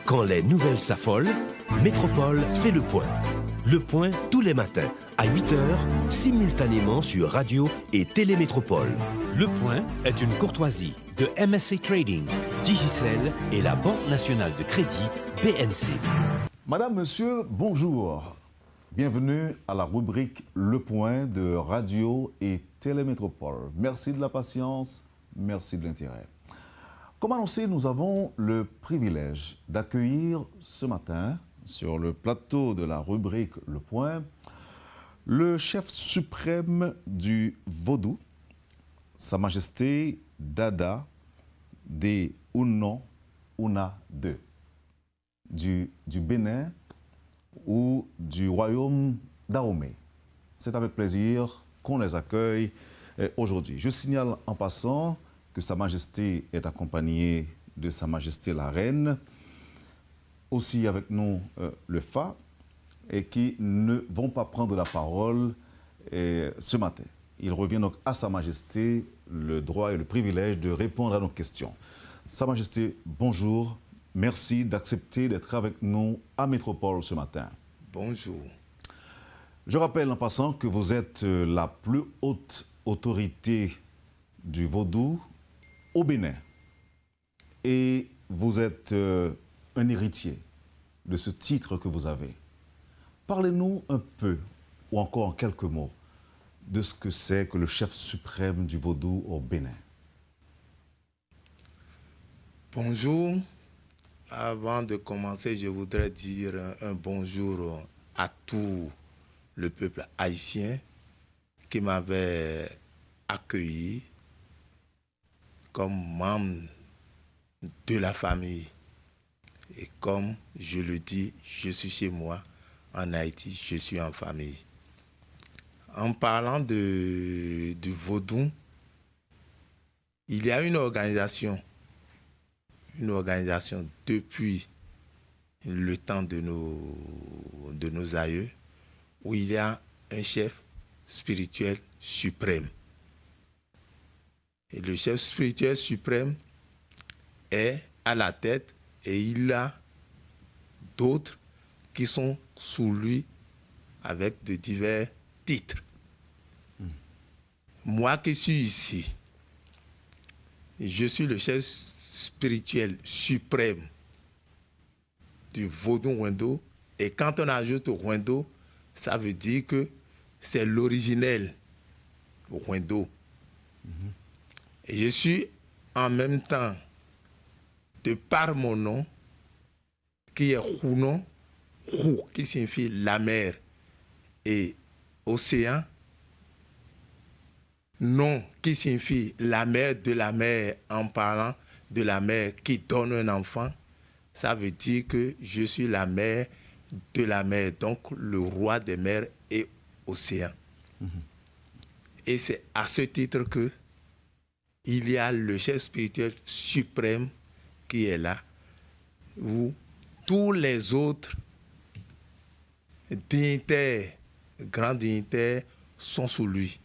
Quand les nouvelles s'affolent, Métropole fait le point. Le point tous les matins à 8h, simultanément sur Radio et Télémétropole. Le point est une courtoisie de MSC Trading, Digicel et la Banque nationale de crédit BNC. Madame, monsieur, bonjour. Bienvenue à la rubrique Le Point de Radio et Télémétropole. Merci de la patience, merci de l'intérêt. Comme annoncé, nous avons le privilège d'accueillir ce matin, sur le plateau de la rubrique Le Point, le chef suprême du Vodou, Sa Majesté Dada de Uno Una II, du Bénin ou du royaume d'Ahomey. C'est avec plaisir qu'on les accueille aujourd'hui. Je signale en passant que Sa Majesté est accompagnée de Sa Majesté la Reine, aussi avec nous le FA, et qui ne vont pas prendre la parole ce matin. Il revient donc à Sa Majesté le droit et le privilège de répondre à nos questions. Sa Majesté, bonjour. Merci d'accepter d'être avec nous à Métropole ce matin. Bonjour. Je rappelle en passant que vous êtes la plus haute autorité du Vodou au Bénin. Et vous êtes un héritier de ce titre que vous avez. Parlez-nous un peu, ou encore en quelques mots, de ce que c'est que le chef suprême du Vodou au Bénin. Bonjour. Avant de commencer, je voudrais dire un bonjour à tout le peuple haïtien qui m'avait accueilli comme membre de la famille. Et comme je le dis, je suis chez moi en Haïti, je suis en famille. En parlant du Vodou, il y a une organisation depuis le temps de nos aïeux, où il y a un chef spirituel suprême. Et le chef spirituel suprême est à la tête et il a d'autres qui sont sous lui avec de divers titres. Moi qui suis ici, je suis le chef spirituel suprême du Vodou-Wendo. Et quand on ajoute Wendo, ça veut dire que c'est l'originel Wendo. Et je suis en même temps, de par mon nom, qui est Rounon, Rou, qui signifie la mer et océan, nom qui signifie la mère de la mer en parlant de la mère qui donne un enfant, ça veut dire que je suis la mère de la mer, donc le roi des mers et océans. Et c'est à ce titre que il y a le chef spirituel suprême qui est là, où tous les autres dignitaires, grands dignitaires, sont sous lui.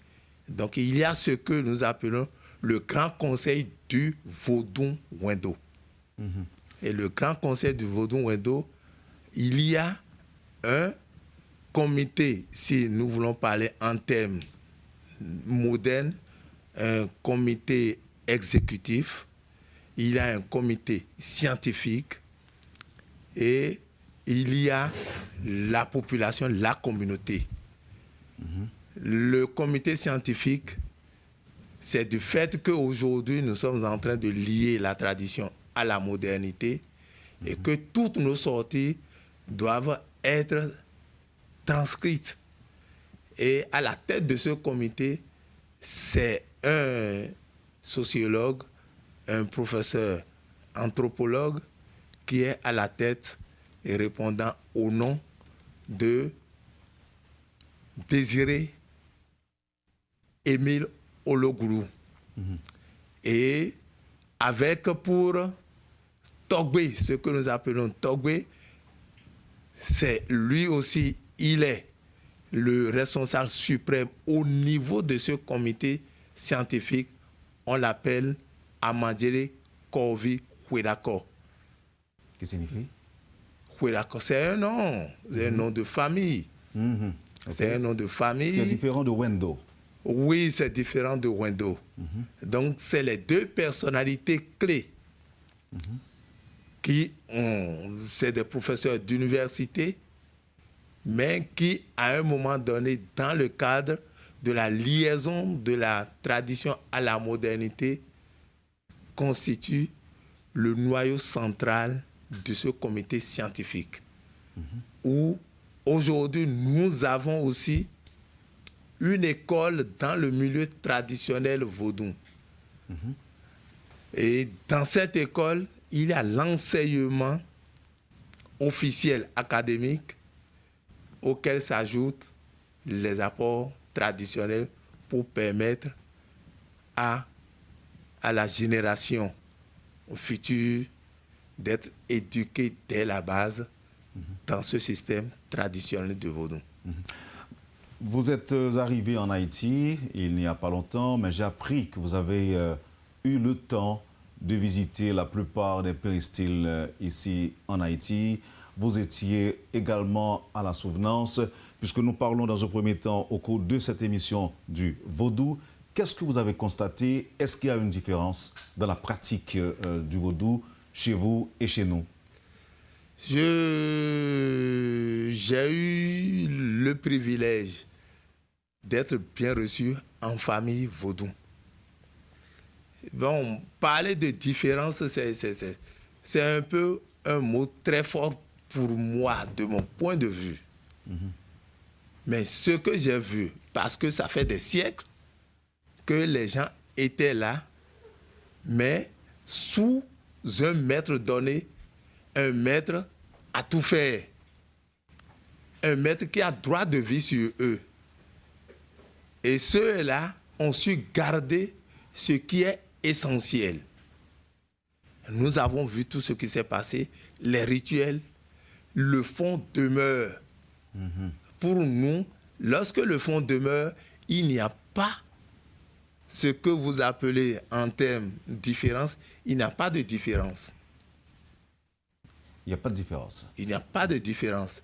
Donc il y a ce que nous appelons le Grand Conseil du Vodou-Wendo. Et le Grand Conseil du Vodou-Wendo, il y a un comité, si nous voulons parler en termes modernes, un comité exécutif, il y a un comité scientifique et il y a la population, la communauté. Le comité scientifique, c'est du fait qu'aujourd'hui, nous sommes en train de lier la tradition à la modernité et que toutes nos sorties doivent être transcrites. Et à la tête de ce comité, c'est un sociologue, un professeur anthropologue qui est à la tête et répondant au nom de Désiré Émile Ologoulou. Et avec pour Togbe, ce que nous appelons Togbe, c'est lui aussi, il est le responsable suprême au niveau de ce comité scientifique. On l'appelle Amadjere Korvi Kwedako. Qui signifie? Huelako, c'est un nom. C'est un nom de famille. Mhm. Ok. C'est un nom de Ce famille. qui est différent de Wendo. Oui, c'est différent de Wendo. Donc, c'est les deux personnalités clés c'est des professeurs d'université, mais qui, à un moment donné, dans le cadre de la liaison de la tradition à la modernité, constituent le noyau central de ce comité scientifique. Où, aujourd'hui, nous avons aussi une école dans le milieu traditionnel vaudou. Et dans cette école, il y a l'enseignement officiel académique auquel s'ajoutent les apports traditionnels pour permettre à la génération future d'être éduquée dès la base dans ce système traditionnel de vaudou. Vous êtes arrivé en Haïti il n'y a pas longtemps, mais j'ai appris que vous avez eu le temps de visiter la plupart des péristyles ici en Haïti. Vous étiez également à la Souvenance, puisque nous parlons dans un premier temps au cours de cette émission du vaudou. Qu'est-ce que vous avez constaté? Est-ce qu'il y a une différence dans la pratique du vaudou chez vous et chez nous? J'ai eu le privilège d'être bien reçu en famille vaudou. Bon, parler de différence, c'est un peu un mot très fort pour moi, de mon point de vue. Mais ce que j'ai vu, parce que ça fait des siècles que les gens étaient là, mais sous un maître donné, un maître à tout faire, un maître qui a droit de vie sur eux. Et ceux-là ont su garder ce qui est essentiel. Nous avons vu tout ce qui s'est passé, les rituels, le fond demeure. Pour nous, lorsque le fond demeure, il n'y a pas ce que vous appelez en termes de différence, il n'y a pas de différence. Il n'y a pas de différence. Il n'y a pas de différence.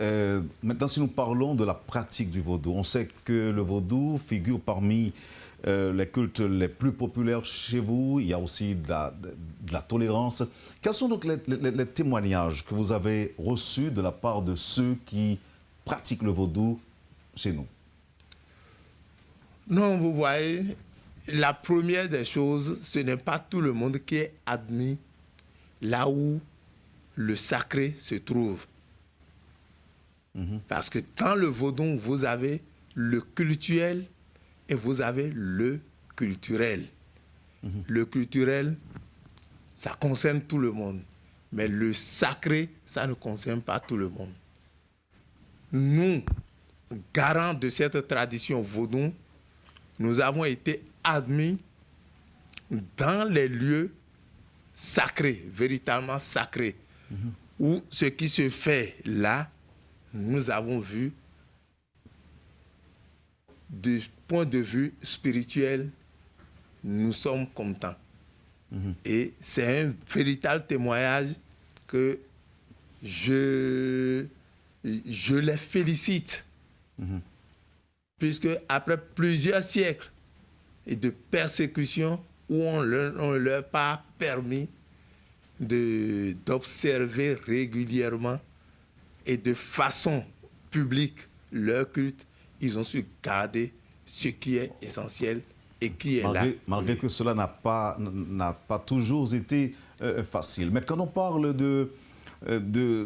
Maintenant, si nous parlons de la pratique du vaudou, on sait que le vaudou figure parmi les cultes les plus populaires chez vous. Il y a aussi de la tolérance. Quels sont donc les témoignages que vous avez reçus de la part de ceux qui pratiquent le vaudou chez nous? Non, vous voyez, la première des choses, ce n'est pas tout le monde qui est admis là où le sacré se trouve. Parce que dans le vaudou, vous avez le cultuel et vous avez le culturel. Le culturel, ça concerne tout le monde. Mais le sacré, ça ne concerne pas tout le monde. Nous, garants de cette tradition vaudou, nous avons été admis dans les lieux sacrés, véritablement sacrés, où ce qui se fait là, nous avons vu, du point de vue spirituel, nous sommes contents. Et c'est un véritable témoignage que je les félicite. Puisque après plusieurs siècles de persécution où on ne leur a pas permis d'observer régulièrement et de façon publique leur culte, ils ont su garder ce qui est essentiel et qui est là. Malgré que cela n'a pas toujours été facile. Mais quand on parle de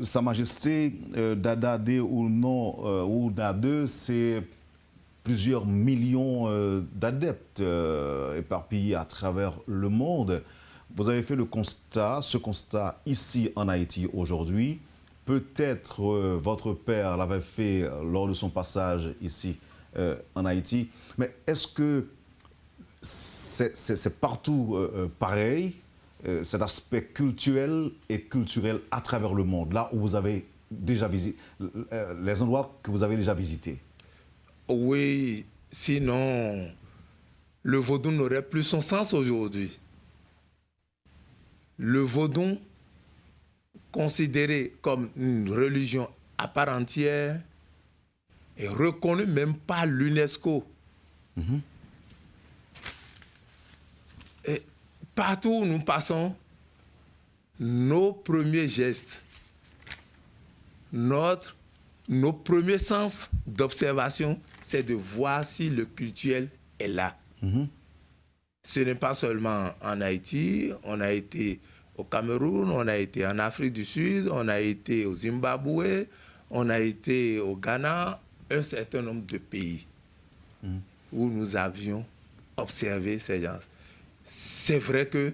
Sa Majesté Dada D ou non, ou Dade, c'est plusieurs millions d'adeptes éparpillés à travers le monde. Vous avez fait ce constat ici en Haïti aujourd'hui. Peut-être votre père l'avait fait lors de son passage ici en Haïti. Mais est-ce que c'est partout pareil, cet aspect culturel et culturel à travers le monde, là où vous avez déjà visité, les endroits que vous avez déjà visités? Oui, sinon le vaudou n'aurait plus son sens aujourd'hui. Le vaudou considérée comme une religion à part entière et reconnue même par l'UNESCO. Et partout où nous passons, nos premiers gestes, nos premiers sens d'observation, c'est de voir si le cultuel est là. Ce n'est pas seulement en Haïti, on a été au Cameroun, on a été en Afrique du Sud, on a été au Zimbabwe, on a été au Ghana, un certain nombre de pays où nous avions observé ces gens. C'est vrai que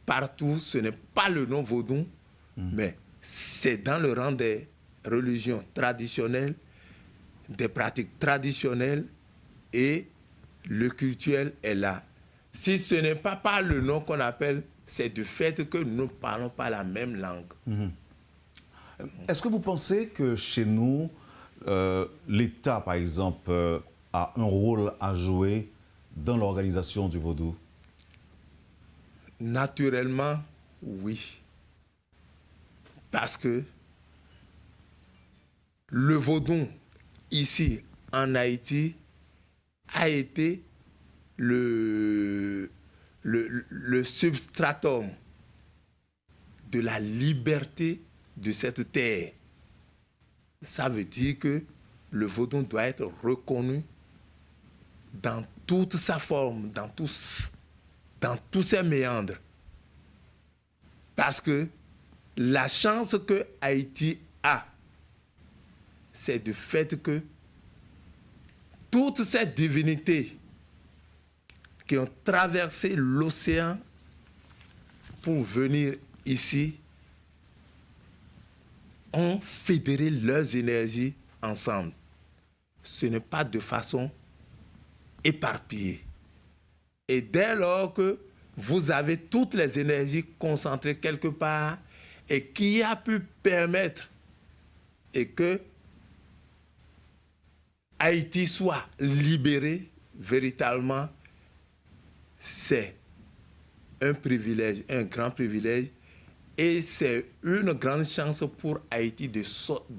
partout, ce n'est pas le nom vaudou, mais c'est dans le rang des religions traditionnelles, des pratiques traditionnelles, et le cultuel est là. Si ce n'est pas par le nom qu'on appelle, c'est du fait que nous ne parlons pas la même langue. Est-ce que vous pensez que chez nous, l'État, par exemple, a un rôle à jouer dans l'organisation du vaudou? Naturellement, oui. Parce que le vaudou, ici, en Haïti, a été le substratum de la liberté de cette terre. Ça veut dire que le vaudou doit être reconnu dans toute sa forme, dans tous ses méandres. Parce que la chance que Haïti a, c'est du fait que toutes ces divinités qui ont traversé l'océan pour venir ici ont fédéré leurs énergies ensemble. Ce n'est pas de façon éparpillée. Et dès lors que vous avez toutes les énergies concentrées quelque part et qui a pu permettre et que Haïti soit libéré véritablement, c'est un privilège, un grand privilège, et c'est une grande chance pour Haïti de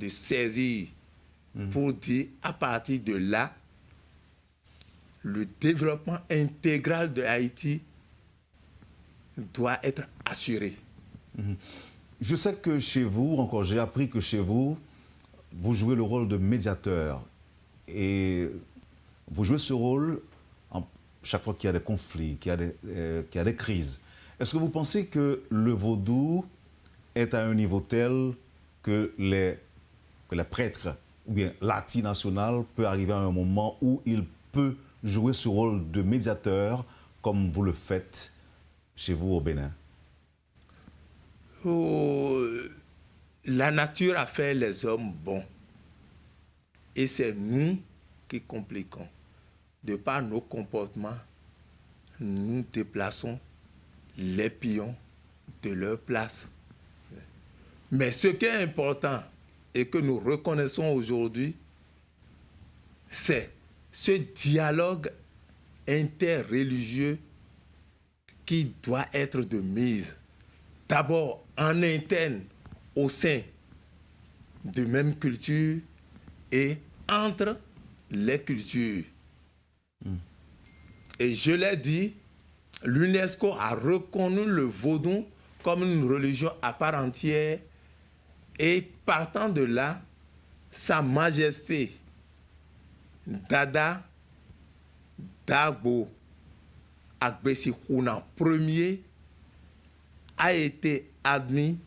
saisir, pour dire à partir de là, le développement intégral de Haïti doit être assuré. Je sais que chez vous, encore j'ai appris que chez vous, vous jouez le rôle de médiateur. Et vous jouez ce rôle chaque fois qu'il y a des conflits, qu'il y a des crises. Est-ce que vous pensez que le vaudou est à un niveau tel que les prêtres, ou bien l'Ati national, peut arriver à un moment où il peut jouer ce rôle de médiateur comme vous le faites chez vous au Bénin? La nature a fait les hommes bons. Et c'est nous qui compliquons. De par nos comportements, nous déplaçons les pions de leur place. Mais ce qui est important et que nous reconnaissons aujourd'hui, c'est ce dialogue interreligieux qui doit être de mise. D'abord en interne, au sein de même culture, et entre les cultures. Et je l'ai dit, l'UNESCO a reconnu le vaudou comme une religion à part entière, et partant de là, Sa Majesté Dada Dagbo Agbessi-Houna Ier a été admis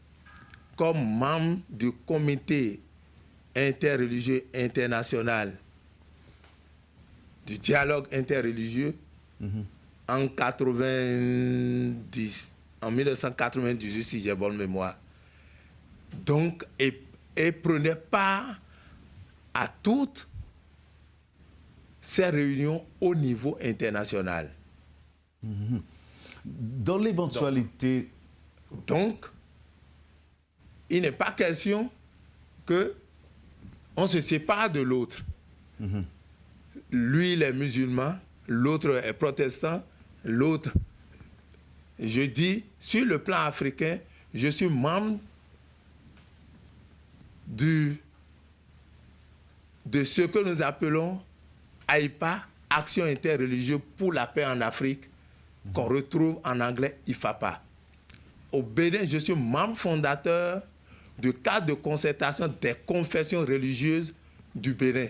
comme membre du comité interreligieux international du dialogue interreligieux en 1998, si j'ai bonne mémoire. Donc, et prenait part à toutes ces réunions au niveau international. Dans l'éventualité... Donc, il n'est pas question que on se sépare de l'autre. Lui, il est musulman, l'autre est protestant, l'autre... Je dis, sur le plan africain, je suis membre de ce que nous appelons AIPA, Action interreligieuse pour la paix en Afrique, qu'on retrouve en anglais IFAPA. Au Bénin, je suis membre fondateur du cadre de concertation des confessions religieuses du Bénin,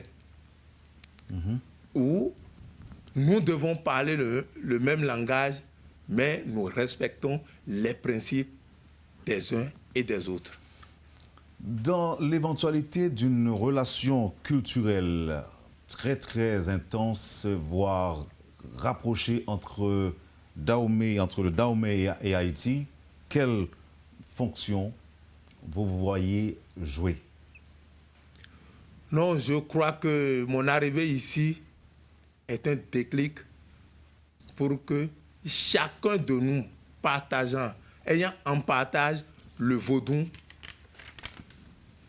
où nous devons parler le même langage, mais nous respectons les principes des uns et des autres. Dans l'éventualité d'une relation culturelle très très intense, voire rapprochée entre le Dahomey et Haïti, quelle fonction vous voyez jouer? Non, je crois que mon arrivée ici est un déclic pour que chacun de nous, ayant en partage le vaudou,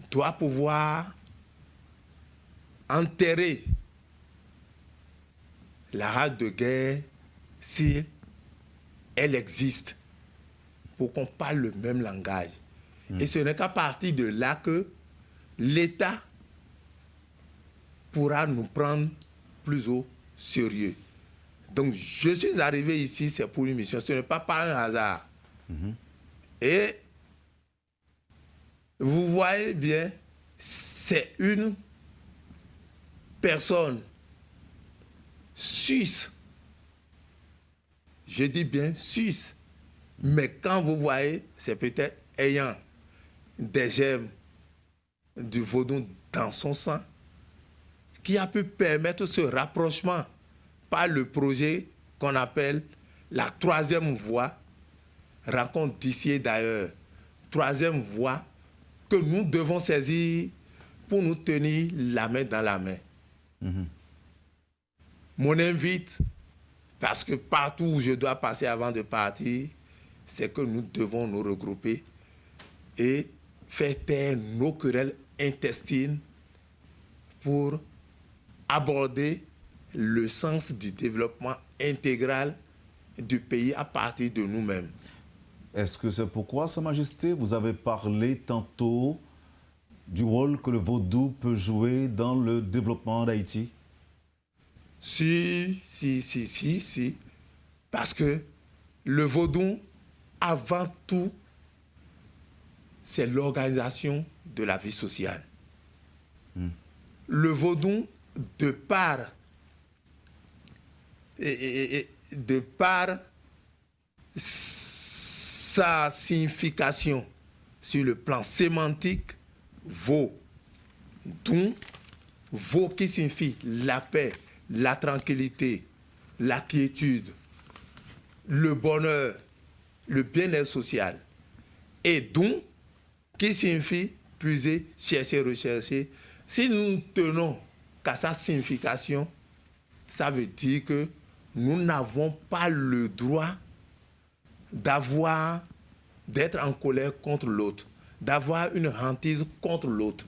doit pouvoir enterrer la rage de guerre si elle existe, pour qu'on parle le même langage. Et ce n'est qu'à partir de là que l'État pourra nous prendre plus au sérieux. Donc, je suis arrivé ici, c'est pour une mission. Ce n'est pas par un hasard. Et vous voyez bien, c'est une personne suisse. Je dis bien suisse. Mais quand vous voyez, c'est peut-être ayant des germes du vaudou dans son sang qui a pu permettre ce rapprochement par le projet qu'on appelle la troisième voie, rencontre d'ici et d'ailleurs. Troisième voie que nous devons saisir pour nous tenir la main dans la main. Mon invite, parce que partout où je dois passer avant de partir, c'est que nous devons nous regrouper et faire taire nos querelles intestines pour aborder le sens du développement intégral du pays à partir de nous-mêmes. Est-ce que c'est pourquoi, Sa Majesté, vous avez parlé tantôt du rôle que le vaudou peut jouer dans le développement d'Haïti? Si. Parce que le vaudou, avant tout, c'est l'organisation de la vie sociale. Le vaudou, de par sa signification sur le plan sémantique, vaut qui signifie la paix, la tranquillité, la quiétude, le bonheur, le bien-être social, et donc qui signifie puiser, chercher, rechercher. Si nous tenons qu'à sa signification, ça veut dire que nous n'avons pas le droit d'être en colère contre l'autre, d'avoir une hantise contre l'autre.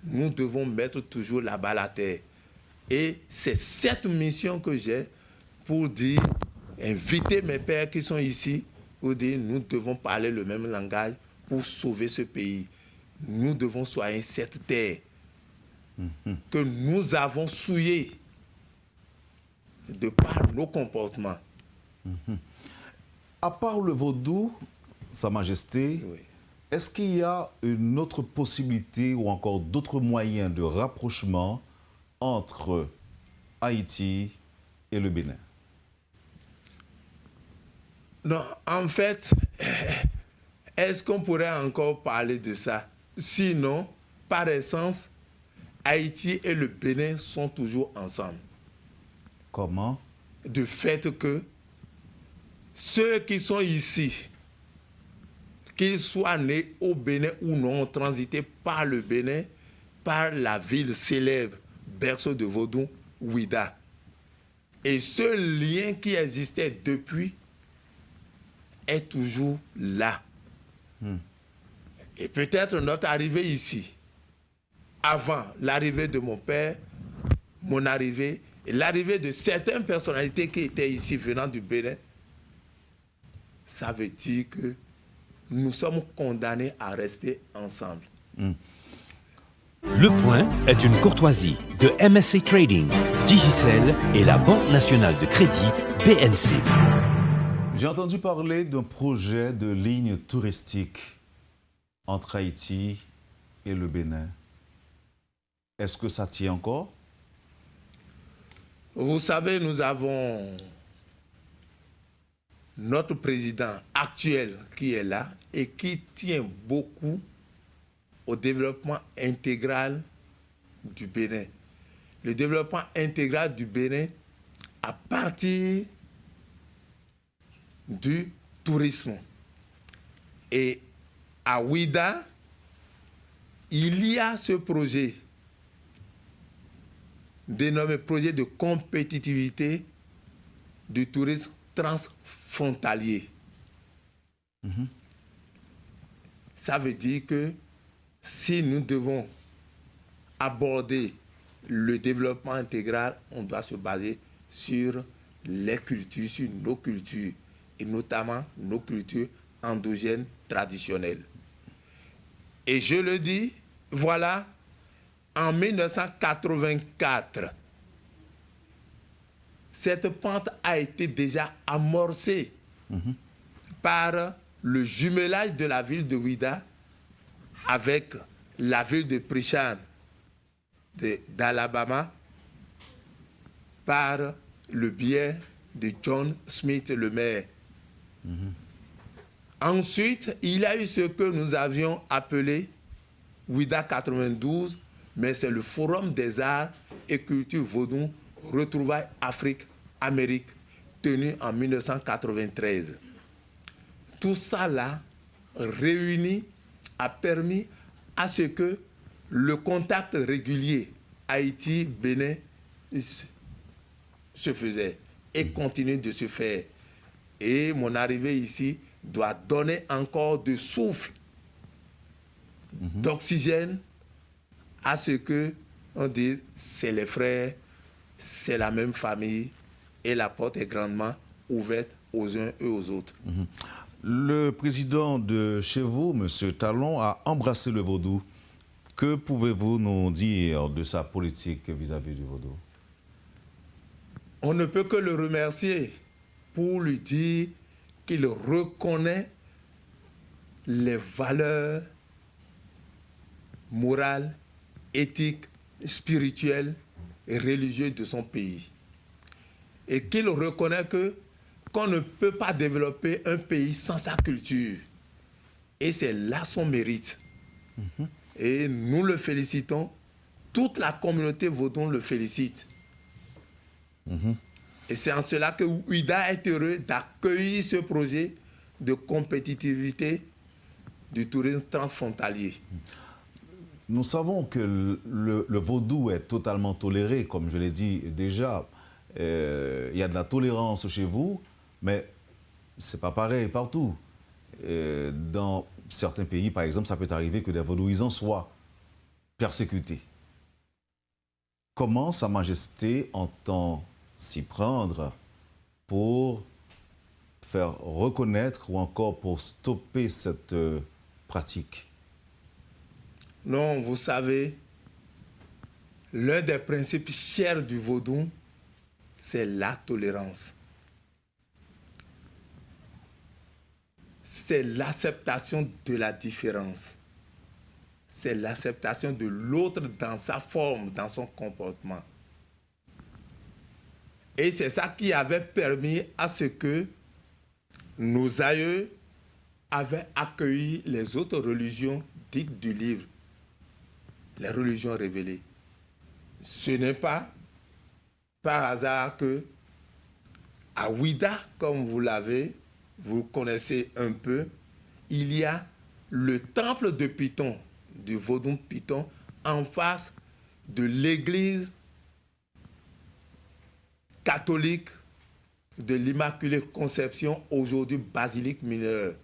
Nous devons mettre toujours la balle à terre. Et c'est cette mission que j'ai pour dire, inviter mes pères qui sont ici, pour dire nous devons parler le même langage pour sauver ce pays. Nous devons soigner cette terre que nous avons souillée de par nos comportements. À part le vaudou, Sa Majesté, Oui. est-ce qu'il y a une autre possibilité ou encore d'autres moyens de rapprochement entre Haïti et le Bénin? Non, en fait, est-ce qu'on pourrait encore parler de ça? Sinon, par essence, Haïti et le Bénin sont toujours ensemble. Comment? Du fait que ceux qui sont ici, qu'ils soient nés au Bénin ou non, ont transité par le Bénin, par la ville célèbre, berceau de vaudou, Ouida. Et ce lien qui existait depuis est toujours là. Et peut-être notre arrivée ici, avant l'arrivée de mon père, mon arrivée, et l'arrivée de certaines personnalités qui étaient ici venant du Bénin, ça veut dire que nous sommes condamnés à rester ensemble. Le Point est une courtoisie de MSC Trading, Digicel et la Banque nationale de crédit BNC. J'ai entendu parler d'un projet de ligne touristique entre Haïti et le Bénin. Est-ce que ça tient encore? Vous savez, nous avons notre président actuel qui est là et qui tient beaucoup au développement intégral du Bénin. Le développement intégral du Bénin à partir du tourisme. Et à Ouida, il y a ce projet dénommé projet de compétitivité du tourisme transfrontalier. Ça veut dire que si nous devons aborder le développement intégral, on doit se baser sur les cultures, sur nos cultures, et notamment nos cultures endogènes traditionnelles. Et je le dis, voilà, en 1984, cette pente a été déjà amorcée par le jumelage de la ville de Ouida avec la ville de Prishan d'Alabama par le biais de John Smith, le maire. Ensuite, il y a eu ce que nous avions appelé Ouida 92, mais c'est le Forum des arts et cultures vaudou, retrouvailles Afrique-Amérique, tenu en 1993. Tout ça là, réuni, a permis à ce que le contact régulier Haïti-Bénin se faisait et continue de se faire. Et mon arrivée ici doit donner encore de souffle, d'oxygène à ce que on dit c'est les frères, c'est la même famille et la porte est grandement ouverte aux uns et aux autres. Le président de chez vous, M. Talon, a embrassé le vaudou. Que pouvez-vous nous dire de sa politique vis-à-vis du vaudou? On ne peut que le remercier pour lui dire qu'il reconnaît les valeurs morales, éthiques, spirituelles et religieuses de son pays. Et qu'il reconnaît qu'on ne peut pas développer un pays sans sa culture. Et c'est là son mérite. Et nous le félicitons. Toute la communauté vaudou le félicite. Et c'est en cela que Ouida est heureux d'accueillir ce projet de compétitivité du tourisme transfrontalier. Nous savons que le vaudou est totalement toléré, comme je l'ai dit déjà. Il y a de la tolérance chez vous, mais ce n'est pas pareil partout. Dans certains pays, par exemple, ça peut arriver que des vaudouisants soient persécutés. Comment Sa Majesté entend s'y prendre pour faire reconnaître ou encore pour stopper cette pratique? Non, vous savez, l'un des principes chers du vaudou, c'est la tolérance. C'est l'acceptation de la différence. C'est l'acceptation de l'autre dans sa forme, dans son comportement. Et c'est ça qui avait permis à ce que nos aïeux avaient accueilli les autres religions dites du livre, les religions révélées. Ce n'est pas par hasard que à Ouida, comme vous connaissez un peu, il y a le temple de Python, du vaudou Python, en face de l'église catholique de l'Immaculée Conception, aujourd'hui basilique mineure.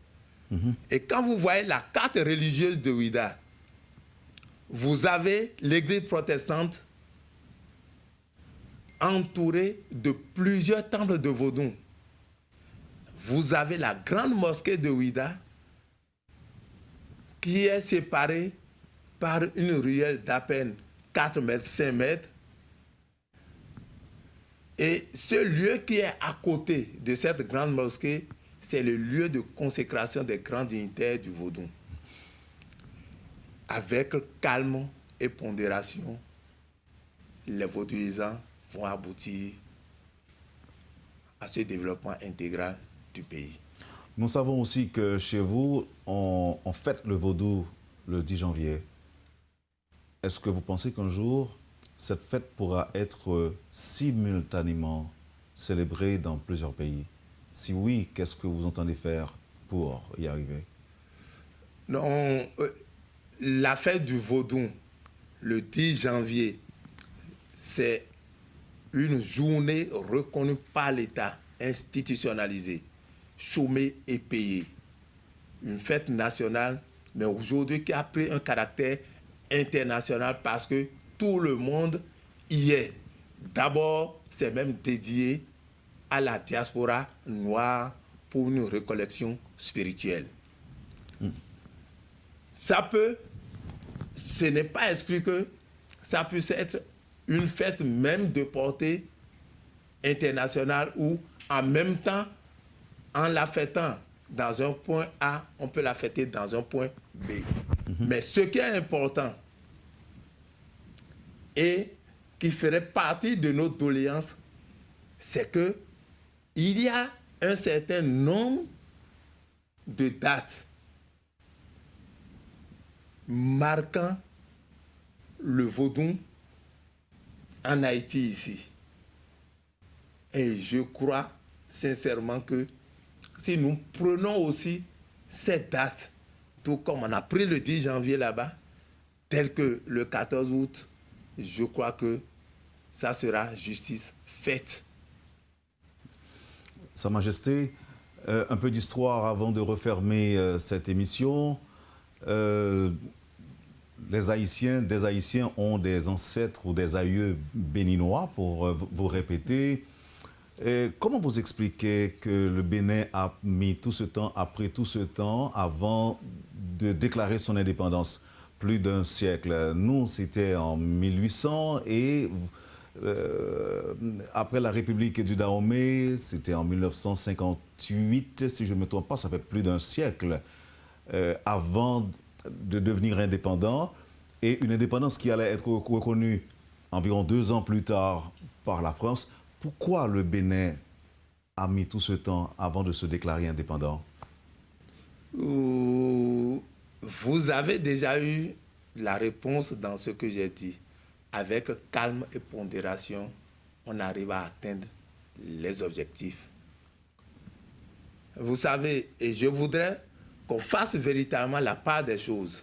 Et quand vous voyez la carte religieuse de Ouida, vous avez l'église protestante entourée de plusieurs temples de vaudou. Vous avez la grande mosquée de Ouida qui est séparée par une ruelle d'à peine 4 mètres, 5 mètres. Et ce lieu qui est à côté de cette grande mosquée, c'est le lieu de consécration des grands dignitaires du Vaudou. Avec calme et pondération, les vaudouisants vont aboutir à ce développement intégral du pays. Nous savons aussi que chez vous, on fête le vaudou le 10 janvier. Est-ce que vous pensez qu'un jour, cette fête pourra être simultanément célébrée dans plusieurs pays? Si oui, qu'est-ce que vous entendez faire pour y arriver? Non, la fête du vaudou, le 10 janvier, c'est une journée reconnue par l'État, institutionnalisée, chômée et payée. Une fête nationale, mais aujourd'hui qui a pris un caractère international parce que tout le monde y est. D'abord, c'est même dédié à la diaspora noire pour une récollection spirituelle. Ce n'est pas exclu que ça puisse être une fête même de portée internationale où en même temps, en la fêtant dans un point A, on peut la fêter dans un point B. Mais ce qui est important et qui ferait partie de notre doléance, c'est que il y a un certain nombre de dates marquant le vaudou en Haïti ici. Et je crois sincèrement que si nous prenons aussi cette date, tout comme on a pris le 10 janvier là-bas, tel que le 14 août, je crois que ça sera justice faite. Sa Majesté, un peu d'histoire avant de refermer cette émission. Des Haïtiens ont des ancêtres ou des aïeux béninois, pour vous répéter. Comment vous expliquez que le Bénin a mis tout ce temps, après tout ce temps, avant de déclarer son indépendance? Plus d'un siècle. Nous, c'était en 1800 et après la République du Dahomey, c'était en 1958, si je ne me trompe pas, ça fait plus d'un siècle avant de devenir indépendant, et une indépendance qui allait être reconnue environ 2 ans plus tard par la France. Pourquoi le Bénin a mis tout ce temps avant de se déclarer indépendant? Vous avez déjà eu la réponse dans ce que j'ai dit. Avec calme et pondération, on arrive à atteindre les objectifs. Vous savez, et je voudrais qu'on fasse véritablement la part des choses.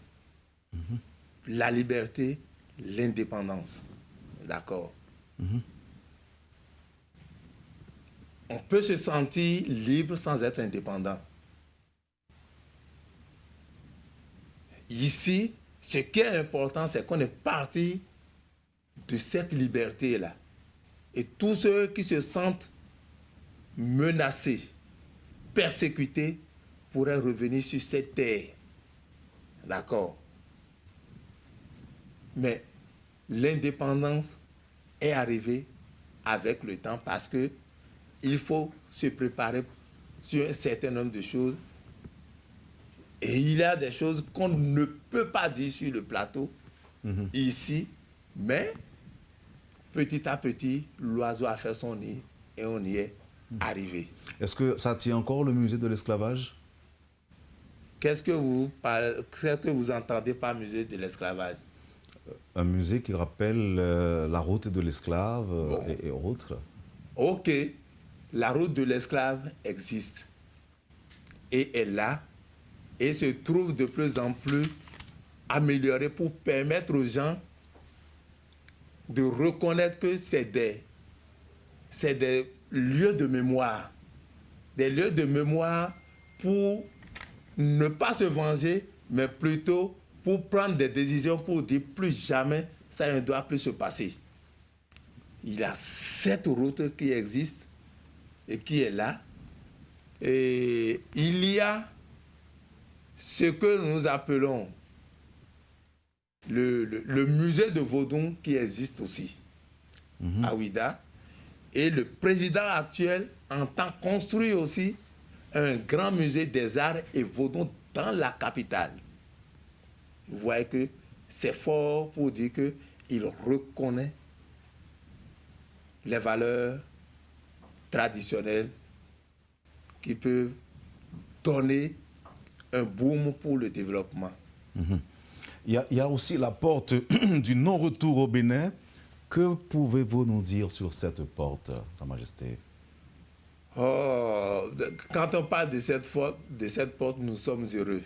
La liberté, l'indépendance. D'accord? On peut se sentir libre sans être indépendant. Ici, ce qui est important, c'est qu'on est parti de cette liberté-là. Et tous ceux qui se sentent menacés, persécutés, pourraient revenir sur cette terre. D'accord? Mais l'indépendance est arrivée avec le temps parce que il faut se préparer sur un certain nombre de choses. Et il y a des choses qu'on ne peut pas dire sur le plateau, ici, mais petit à petit, l'oiseau a fait son nid et on y est arrivé. Est-ce que ça tient encore le musée de l'esclavage? Qu'est-ce que vous entendez par musée de l'esclavage? Un musée qui rappelle la route de l'esclave et autres. Ok, la route de l'esclave existe et est là et se trouve de plus en plus améliorée pour permettre aux gens de reconnaître que c'est des lieux de mémoire. Des lieux de mémoire pour ne pas se venger, mais plutôt pour prendre des décisions pour dire plus jamais ça ne doit plus se passer. Il y a cette route qui existe et qui est là. Et il y a ce que nous appelons le musée de Vaudon qui existe aussi à Ouidah. Et le président actuel entend construire aussi un grand musée des arts et Vaudon dans la capitale. Vous voyez que c'est fort pour dire qu'il reconnaît les valeurs traditionnelles qui peuvent donner un boom pour le développement. Il y a aussi la porte du non-retour au Bénin. Que pouvez-vous nous dire sur cette porte, Sa Majesté? Oh, quand on parle de cette porte, nous sommes heureux.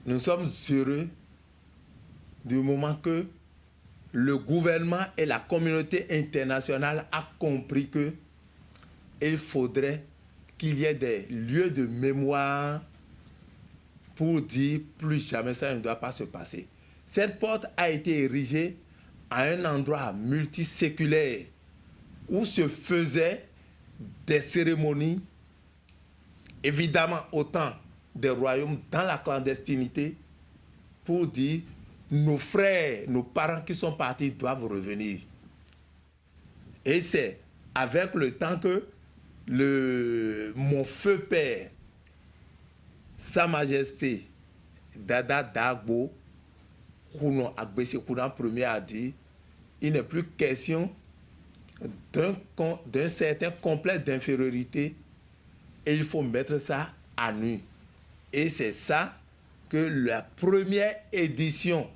Nous sommes heureux du moment que le gouvernement et la communauté internationale ont compris qu'il faudrait qu'il y ait des lieux de mémoire pour dire plus jamais ça ne doit pas se passer. Cette porte a été érigée à un endroit multiséculaire où se faisaient des cérémonies, évidemment au temps des royaumes, dans la clandestinité, pour dire nos frères, nos parents qui sont partis doivent revenir. Et c'est avec le temps que mon feu père, Sa Majesté Dada Dagbo, Kounon Agbessi Kounan Ier a dit, il n'est plus question d'un certain complexe d'infériorité et il faut mettre ça à nu. Et c'est ça que la première édition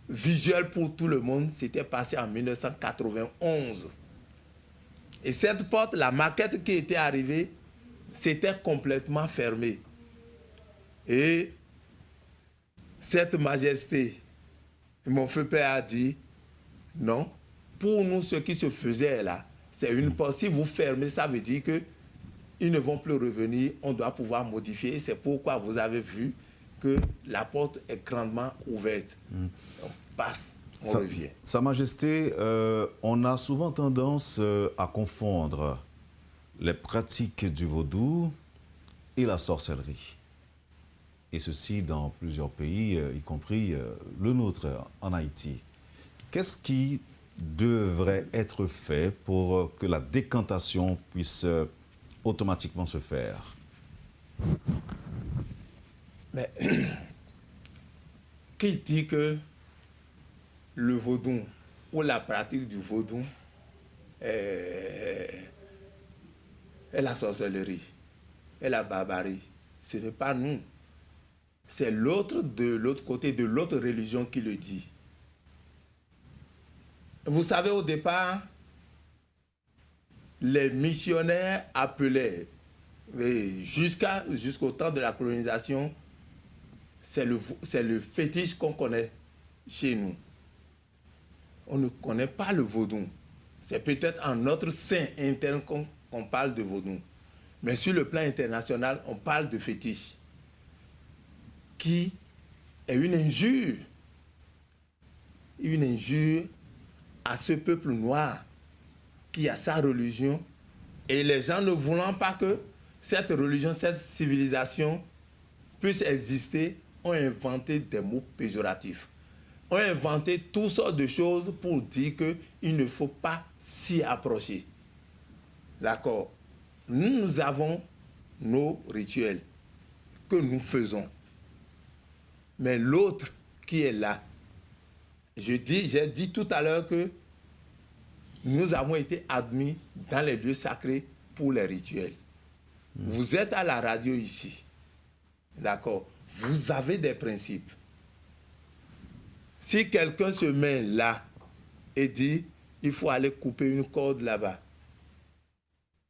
visuelle pour tout le monde s'était passée en 1991. Et cette porte, la maquette qui était arrivée, c'était complètement fermée. Et cette majesté, mon feu père a dit, non, pour nous, ce qui se faisait là, c'est une porte. Si vous fermez, ça veut dire qu'ils ne vont plus revenir, on doit pouvoir modifier. C'est pourquoi vous avez vu que la porte est grandement ouverte. On passe, on revient. Sa Majesté, on a souvent tendance à confondre les pratiques du vaudou et la sorcellerie. Et ceci dans plusieurs pays, y compris le nôtre, en Haïti. Qu'est-ce qui devrait être fait pour que la décantation puisse automatiquement se faire? Mais qui dit que le vaudou ou la pratique du vaudou est la sorcellerie, est la barbarie? Ce n'est pas nous. C'est l'autre de l'autre côté, de l'autre religion qui le dit. Vous savez, au départ, les missionnaires appelaient, jusqu'au temps de la colonisation, c'est le fétiche qu'on connaît chez nous. On ne connaît pas le vaudou. C'est peut-être en notre sein interne qu'on parle de vaudou. Mais sur le plan international, on parle de fétiche, qui est une injure à ce peuple noir qui a sa religion, et les gens ne voulant pas que cette religion, cette civilisation puisse exister, ont inventé des mots péjoratifs, ont inventé toutes sortes de choses pour dire qu'il ne faut pas s'y approcher. D'accord? Nous avons nos rituels que nous faisons. Mais l'autre qui est là, j'ai dit tout à l'heure que nous avons été admis dans les lieux sacrés pour les rituels. Vous êtes à la radio ici, d'accord? Vous avez des principes. Si quelqu'un se met là et dit, il faut aller couper une corde là-bas,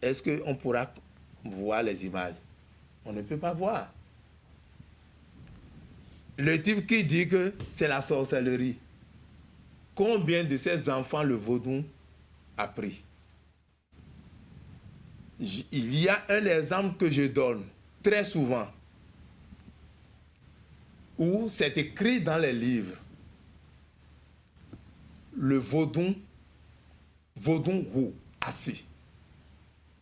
est-ce qu'on pourra voir les images? On ne peut pas voir. Le type qui dit que c'est la sorcellerie, combien de ces enfants le vaudou a pris? Il y a un exemple que je donne très souvent, où c'est écrit dans les livres. Le vaudou roux assis.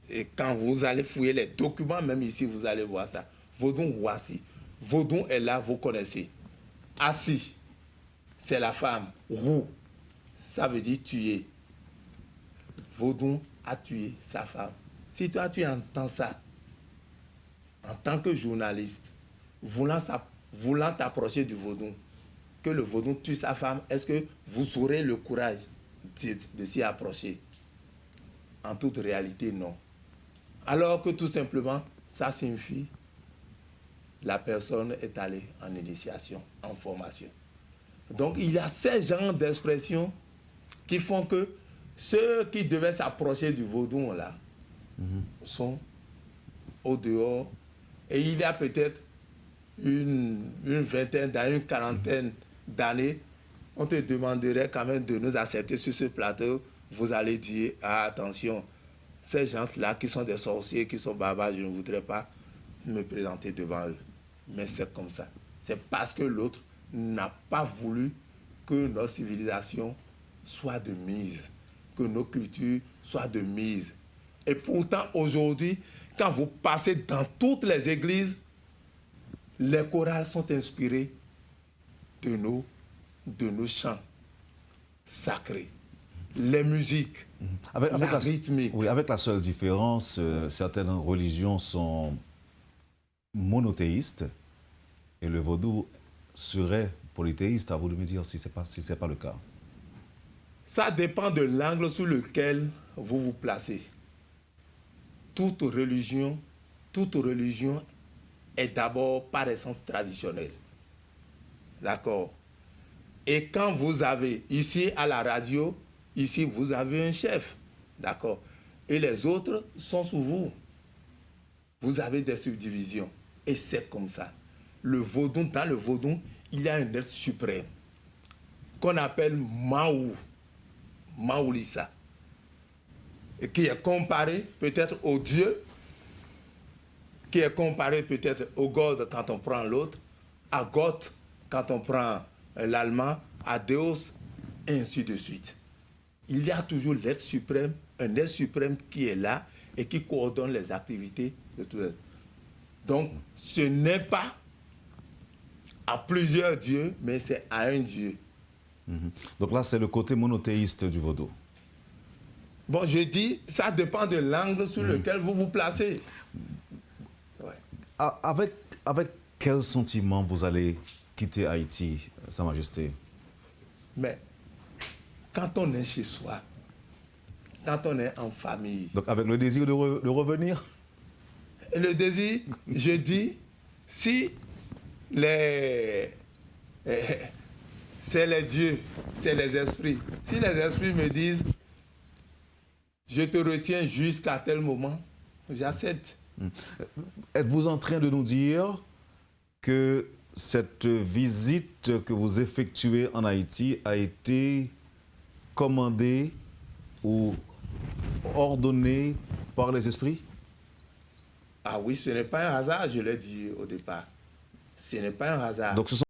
Et quand vous allez fouiller les documents, même ici, vous allez voir ça. Vaudou roux assis. Vaudou est là, vous connaissez. Assis, c'est la femme. Roux, ça veut dire tuer. Vaudou a tué sa femme. Si toi, tu entends ça, en tant que journaliste, voulant t'approcher du vaudou, que le vaudou tue sa femme, est-ce que vous aurez le courage de s'y approcher? En toute réalité, non. Alors que tout simplement, ça signifie la personne est allée en initiation, en formation. Donc, il y a ces genres d'expressions qui font que ceux qui devaient s'approcher du vaudou, là, sont au dehors. Et il y a peut-être une vingtaine d'années, une quarantaine d'années, on te demanderait quand même de nous accepter sur ce plateau. Vous allez dire, ah, attention, ces gens-là qui sont des sorciers, qui sont barbares, je ne voudrais pas me présenter devant eux. Mais c'est comme ça. C'est parce que l'autre n'a pas voulu que notre civilisation soit de mise, que nos cultures soient de mise. Et pourtant, aujourd'hui, quand vous passez dans toutes les églises, les chorales sont inspirés de nos chants sacrés. Les musiques, la rythmique. Oui, avec la seule différence, certaines religions sont monothéistes et le vaudou serait polythéiste. À vous de me dire si ce n'est pas le cas. Ça dépend de l'angle sous lequel vous vous placez. Toute religion est d'abord par essence traditionnelle. D'accord? Et quand vous avez, ici à la radio, ici vous avez un chef. D'accord? Et les autres sont sous vous. Vous avez des subdivisions. Et c'est comme ça. Le vaudou, dans le vaudou, il y a un être suprême qu'on appelle Maou, Maoulissa, et qui est comparé peut-être au Dieu, qui est comparé peut-être au God quand on prend l'autre, à Goth quand on prend l'allemand, à Deus, et ainsi de suite. Il y a toujours l'être suprême, un être suprême qui est là et qui coordonne les activités de tout le monde. Donc, ce n'est pas à plusieurs dieux, mais c'est à un Dieu. Donc là, c'est le côté monothéiste du vaudou. Bon, je dis, ça dépend de l'angle sur lequel vous vous placez. Ouais. Avec quel sentiment vous allez quitter Haïti, Sa Majesté? Mais quand on est chez soi, quand on est en famille... Donc avec le désir de revenir? Le désir, je dis, si c'est les dieux, c'est les esprits. Si les esprits me disent, je te retiens jusqu'à tel moment, j'accepte. Êtes-vous en train de nous dire que cette visite que vous effectuez en Haïti a été commandée ou ordonnée par les esprits? Ah oui, ce n'est pas un hasard, je l'ai dit au départ. Ce n'est pas un hasard. Donc ce sont